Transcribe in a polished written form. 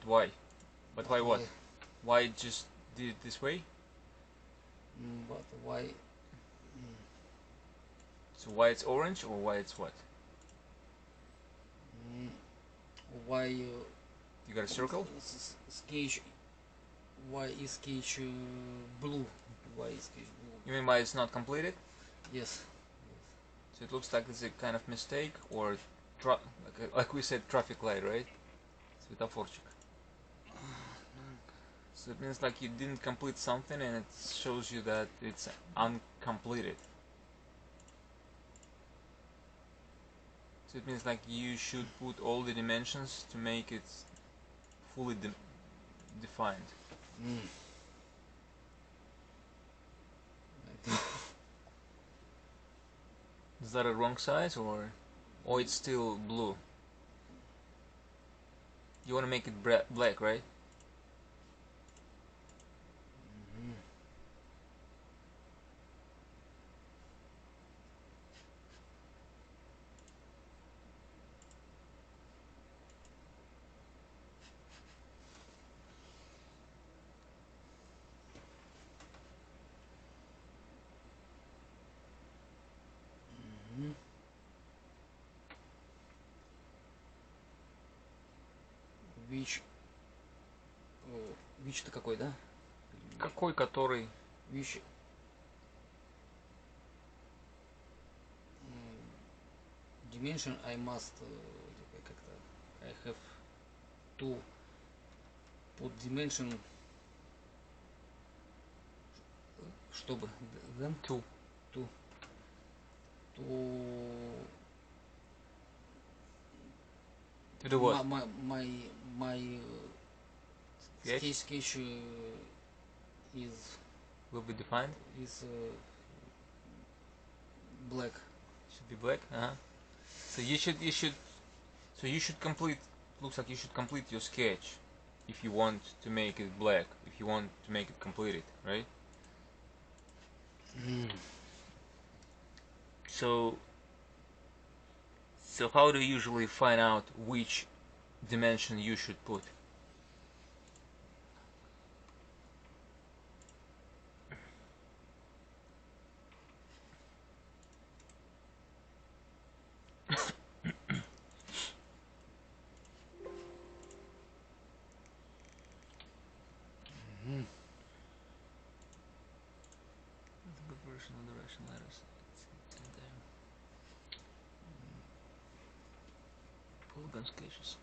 But why? But why what? Okay. Why just did it this way? But why? So why it's orange or why it's what? Why You got a circle? sketch? Why is sketch blue? Why is sketch blue? You mean why it's not completed? Yes. So it looks like it's a kind of mistake, or like we said, traffic light, right? Светофорчик. So it means like you didn't complete something, and it shows you that it's uncompleted. So it means like you should put all the dimensions to make it fully defined. Is that a wrong size, or it's still blue? You want to make it black, right? Which-то какой, да? Какой, который? Which dimension I must как-то I have to put dimension, чтобы then Two. to do what? My sketch Will be defined. is black. Should be black. So you should complete. Looks like you should complete your sketch if you want to make it black. If you want to make it completed, right? So how do you usually find out which dimension you should put? Version of direction letters. Polygon sketches.